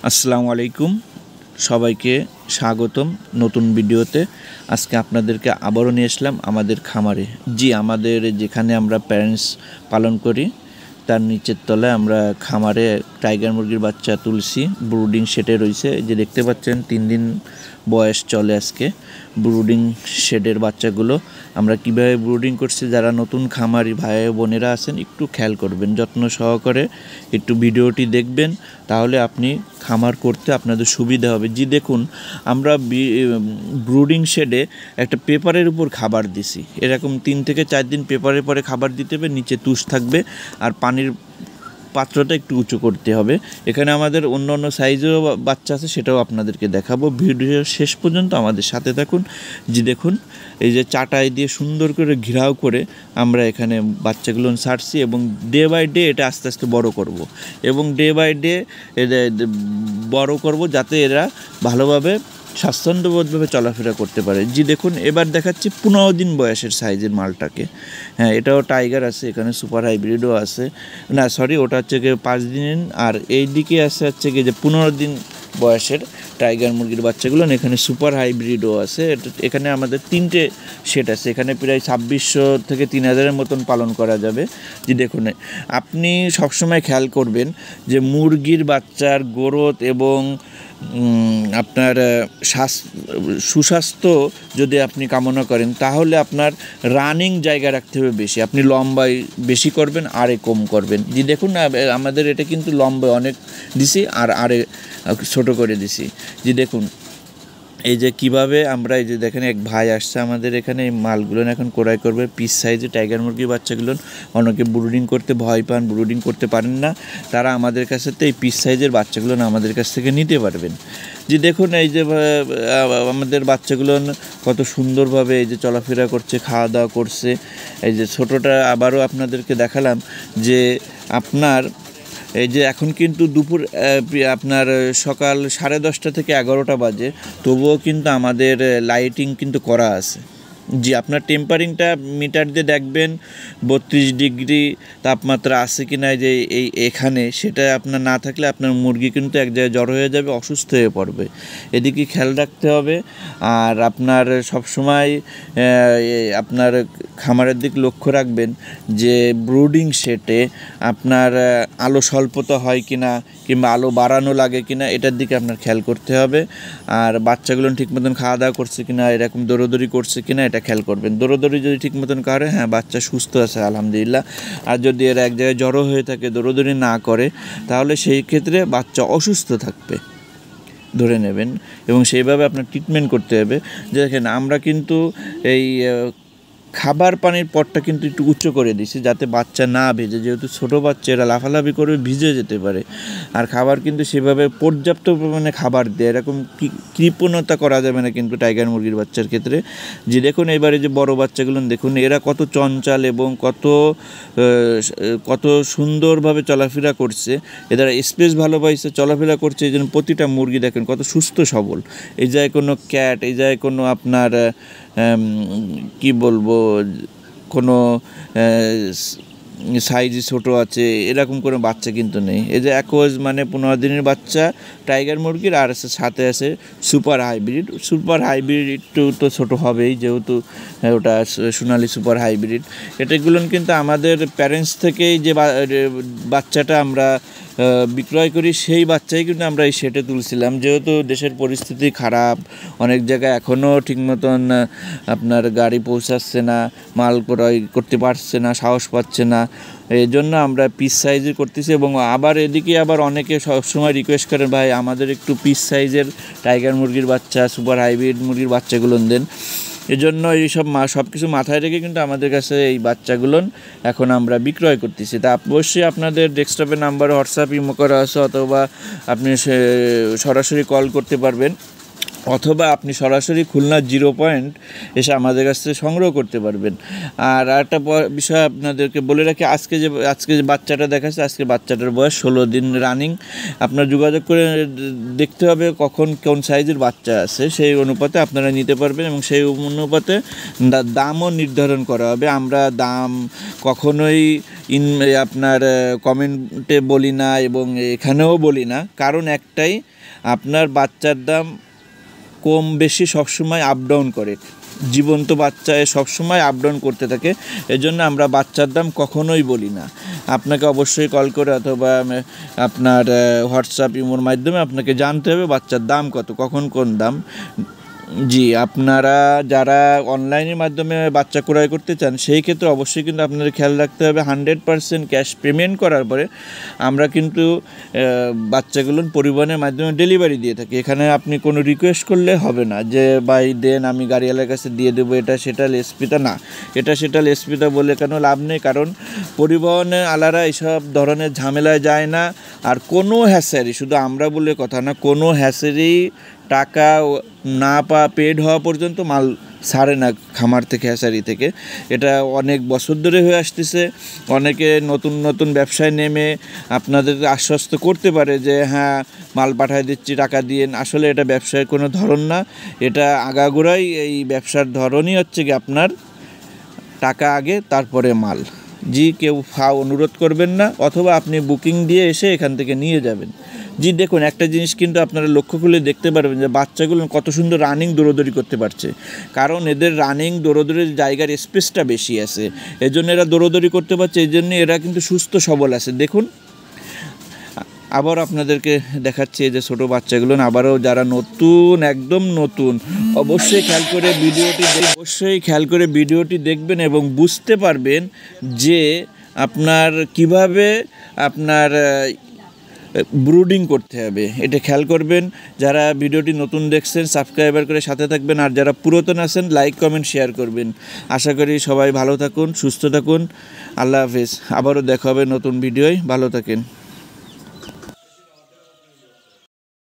আসসালামু আলাইকুম, সবাইকে স্বাগতম নতুন ভিডিওতে। আজকে আপনাদেরকে আবারও নিয়ে আসলাম আমাদের খামারে। আমাদের যেখানে আমরা প্যারেন্টস পালন করি তার নিচের তলায় আমরা খামারে টাইগার মুরগির বাচ্চা তুলছি। ব্রুডিং শেডে রয়েছে, যে দেখতে পাচ্ছেন 3 দিন বয়স চলে আজকে। ব্রুডিং শেডের বাচ্চাগুলো আমরা কিভাবে ব্রুডিং করছি, যারা নতুন খামারি ভাই বোনেরা আছেন একটু খেয়াল করবেন, যত্ন সহকারে একটু ভিডিওটি দেখবেন, তাহলে আপনি খামার করতে আপনাদের সুবিধা হবে। দেখুন, আমরা ব্রুডিং শেডে একটা পেপারের উপর খাবার দিছি। এরকম 3 থেকে 4 দিন পেপারের পরে খাবার দিতে হবে, নিচে তুষ থাকবে আর পানির পাত্রটা একটু উঁচু করতে হবে। এখানে আমাদের অন্য অন্য সাইজেরও বাচ্চা আছে, সেটাও আপনাদেরকে দেখাবো। ভিডিও শেষ পর্যন্ত আমাদের সাথে থাকুন। দেখুন, এই যে চাটাই দিয়ে সুন্দর করে ঘেরাও করে আমরা এখানে বাচ্চাগুলো ছাড়ছি এবং ডে বাই ডে এটা আস্তে আস্তে বড় করব এবং ডে বাই ডে বড় করব, যাতে এরা ভালোভাবে স্বাচ্ছন্দ্যবোধভাবে চলাফেরা করতে পারে। দেখুন, এবার দেখাচ্ছি 15 দিন বয়সের সাইজের মালটাকে। হ্যাঁ, এটাও টাইগার আছে, এখানে সুপার হাইব্রিডও আছে। না সরি, ওটা হচ্ছে গিয়ে 5 দিন, আর এই দিকে আছে হচ্ছে গিয়ে যে 15 দিন বয়সের টাইগার মুরগির বাচ্চাগুলো। এখানে সুপার হাইব্রিডও আছে। এখানে আমাদের 3টে সেট আছে। এখানে প্রায় 2600 থেকে 3000-এর মতন পালন করা যাবে। দেখুন, আপনি সবসময় খেয়াল করবেন যে মুরগির বাচ্চার গ্রোথ এবং আপনার সুস্বাস্থ্য যদি আপনি কামনা করেন, তাহলে আপনার রানিং জায়গা রাখতে হবে বেশি। আপনি লম্বায় বেশি করবেন, আরে কম করবেন। দেখুন, আমাদের এটা কিন্তু লম্বায় অনেক দিছি আর আরে ছোট করে দিছি। দেখুন, এই যে কিভাবে আমরা, এই যে দেখেন এক ভাই আসছে আমাদের এখানে, এই মালগুলো এখন ক্রয় করবে। পিস সাইজে টাইগার মুরগির বাচ্চাগুলো অনেকে ব্রুডিং করতে ভয় পান, ব্রুডিং করতে পারেন না, তারা আমাদের কাছে তো এই পিস সাইজের বাচ্চাগুলো আমাদের কাছ থেকে নিতে পারবেন। দেখুন, এই যে আমাদের বাচ্চাগুলো কত সুন্দরভাবে এই যে চলাফেরা করছে, খাওয়া দাওয়া করছে। এই যে ছোটোটা আবারও আপনাদেরকে দেখালাম যে আপনার এই যে এখন কিন্তু দুপুর আপনার সকাল 10:30 থেকে 11টা বাজে, তবুও কিন্তু আমাদের লাইটিং কিন্তু করা আছে। আপনার টেম্পারিংটা মিটার দিয়ে দেখবেন 32 ডিগ্রি তাপমাত্রা আছে কি না যে এখানে, সেটা আপনার না থাকলে আপনার মুরগি কিন্তু এক জায়গায় জড়ো হয়ে যাবে, অসুস্থ হয়ে পড়বে। এদিকে খেয়াল রাখতে হবে। আর আপনার সবসময় আপনার খামারের দিক লক্ষ্য রাখবেন যে ব্রুডিং শেডে আপনার আলো স্বল্পতা হয় কি না, কিংবা আলো বাড়ানো লাগে কি না, এটার দিকে আপনার খেয়াল করতে হবে। আর বাচ্চাগুলো ঠিক মতন খাওয়া দাওয়া করছে কি না, এরকম দৌড়োদৌড়ি করছে কি না, এটা খেয়াল করবেন। দৌড়োদৌড়ি যদি ঠিক মতন করে, হ্যাঁ বাচ্চা সুস্থ আছে আলহামদুলিল্লাহ। আর যদি এরা এক জায়গায় জড়ো হয়ে থাকে, দৌড়োদৌড়ি না করে, তাহলে সেই ক্ষেত্রে বাচ্চা অসুস্থ থাকবে, ধরে নেবেন। এবং সেইভাবে আপনার ট্রিটমেন্ট করতে হবে। দেখেন, আমরা কিন্তু এই খাবার পানির পটটা কিন্তু একটু উচ্চ করে দিছি, যাতে বাচ্চা না ভেজে, যেহেতু ছোটো বাচ্চা এরা লাফালাফি করে ভিজে যেতে পারে। আর খাবার কিন্তু সেভাবে পর্যাপ্ত পরিমাণে খাবার দেয়, এরকম কৃপণতা করা যাবে না কিন্তু টাইগার মুরগির বাচ্চার ক্ষেত্রে। দেখুন, এবারে যে বড় বাচ্চাগুলো দেখুন, এরা কত চঞ্চল এবং কত সুন্দরভাবে চলাফেরা করছে। এদের স্পেস ভালো পাইছে, চলাফেরা করছে, এই জন্য প্রতিটা মুরগি দেখেন কত সুস্থ সবল। এই যায় কোনো ক্যাট, এই যায় কোনো আপনার কি বলবো, কোনো সাইজ ছোটো আছে, এরকম কোনো বাচ্চা কিন্তু নেই। এই যে একোজ মানে 15 দিনের বাচ্চা টাইগার মুরগির, আর সাথে আছে সুপার হাইব্রিড। সুপার হাইব্রিড একটু তো ছোটো হবেই, যেহেতু ওটা সোনালি সুপার হাইব্রিড। এটাগুলো কিন্তু আমাদের প্যারেন্টস থেকেই যে বাচ্চাটা আমরা বিক্রয় করি, সেই বাচ্চাই কিন্তু আমরা এই শেডে তুলছিলাম। যেহেতু দেশের পরিস্থিতি খারাপ, অনেক জায়গায় এখনও ঠিক মতন আপনার গাড়ি পৌঁছাচ্ছে না, মাল ক্রয় করতে পারছে না, সাহস পাচ্ছে না, এই জন্য আমরা পিস সাইজের করতেছি। এবং এদিকে অনেকে সবসময় রিকোয়েস্ট করেন, ভাই আমাদের একটু পিস সাইজের টাইগার মুরগির বাচ্চা, সুপার হাইব্রিড মুরগির বাচ্চাগুলো দেন। এজন্য সব কিছু মাথায় রেখে কিন্তু আমাদের কাছে এই বাচ্চাগুলো এখন আমরা বিক্রয় করতেছি। তা অবশ্যই আপনাদের ডেস্কটপের নাম্বারে হোয়াটসঅ্যাপ ইমো করা আছে, অথবা আপনি সরাসরি কল করতে পারবেন। অথবা আপনি সরাসরি খুলনা 0 পয়েন্ট এসে আমাদের কাছ থেকে সংগ্রহ করতে পারবেন। আর একটা বিষয় আপনাদেরকে বলে রাখি, আজকে যে বাচ্চাটা দেখাচ্ছে, আজকে বাচ্চাটার বয়স 16 দিন রানিং। আপনার যোগাযোগ করে দেখতে হবে কখন কোন সাইজের বাচ্চা আছে, সেই অনুপাতে আপনারা নিতে পারবেন এবং সেই অনুপাতে দামও নির্ধারণ করা হবে। আমরা দাম কখনোই আপনার কমেন্টে বলি না এবং এখানেও বলি না, কারণ একটাই, আপনার বাচ্চার দাম কম বেশি সবসময় আপ ডাউন করে, জীবন্ত বাচ্চা সবসময় আপ ডাউন করতে থাকে। এজন্য আমরা বাচ্চার দাম কখনোই বলি না। আপনাকে অবশ্যই কল করে অথবা আপনার হোয়াটসঅ্যাপ ইমোর মাধ্যমে আপনাকে জানতে হবে বাচ্চার দাম কত, কখন কোন দাম। জি, আপনারা যারা অনলাইনের মাধ্যমে বাচ্চা ক্রয় করতে চান সেই ক্ষেত্রে অবশ্যই কিন্তু আপনাদের খেয়াল রাখতে হবে 100% ক্যাশ পেমেন্ট করার পরে আমরা কিন্তু বাচ্চাগুলো পরিবহনের মাধ্যমে ডেলিভারি দিয়ে থাকি। এখানে আপনি কোনো রিকোয়েস্ট করলে হবে না যে ভাই দেন আমি গাড়িওয়ালার কাছে দিয়ে দেবো, এটা সেটা লেসপিতা না, এটা সেটা লেসপিতা বলে কেন লাভ নেই, কারণ পরিবহনে আলারা এইসব ধরনের ঝামেলায় যায় না। আর কোনো হ্যাসারি, শুধু আমরা বলে কথা না, কোনো হ্যাসারি টাকা না পেড হওয়া পর্যন্ত মাল ছাড়ে না খামার থেকে, হ্যাসারি থেকে। এটা অনেক বছর ধরে হয়ে আসতেছে। অনেকে নতুন নতুন ব্যবসায় নেমে আপনাদেরকে আশ্বস্ত করতে পারে যে হ্যাঁ মাল পাঠায় দিচ্ছি টাকা দিয়েন, আসলে এটা ব্যবসার কোনো ধরন না। এটা আগাগোড়াই এই ব্যবসার ধরনই হচ্ছে কি আপনার টাকা আগে তারপরে মাল। জি, কেউ অনুরোধ করবেন না, অথবা আপনি বুকিং দিয়ে এসে এখান থেকে নিয়ে যাবেন। জি দেখুন, একটা জিনিস কিন্তু আপনারা লক্ষ্য করলে দেখতে পারবেন যে বাচ্চাগুলো কত সুন্দর রানিং দৌড়দৌড়ি করতে পারছে, কারণ এদের রানিং দৌড়দৌড়ির জায়গার স্পেসটা বেশি আছে, এজন্য এরা দৌড়দৌড়ি করতে পারছে, এই জন্য এরা কিন্তু সুস্থ সবল আছে। দেখুন আবার আপনাদেরকে দেখাচ্ছি এই যে ছোটো বাচ্চাগুলো, আবারও যারা নতুন, একদম নতুন, অবশ্যই খেয়াল করে ভিডিওটি দেখবেন এবং বুঝতে পারবেন যে আপনার কিভাবে আপনার ব্রুডিং করতে হবে, এটা খেয়াল করবেন। যারা ভিডিওটি নতুন দেখছেন সাবস্ক্রাইবার করে সাথে থাকবেন, আর যারা পুরাতন আছেন লাইক কমেন্ট শেয়ার করবেন। আশা করি সবাই ভালো থাকুন, সুস্থ থাকুন। আল্লাহ হাফেজ। আবারও দেখা হবে নতুন ভিডিওয়, ভালো থাকেন।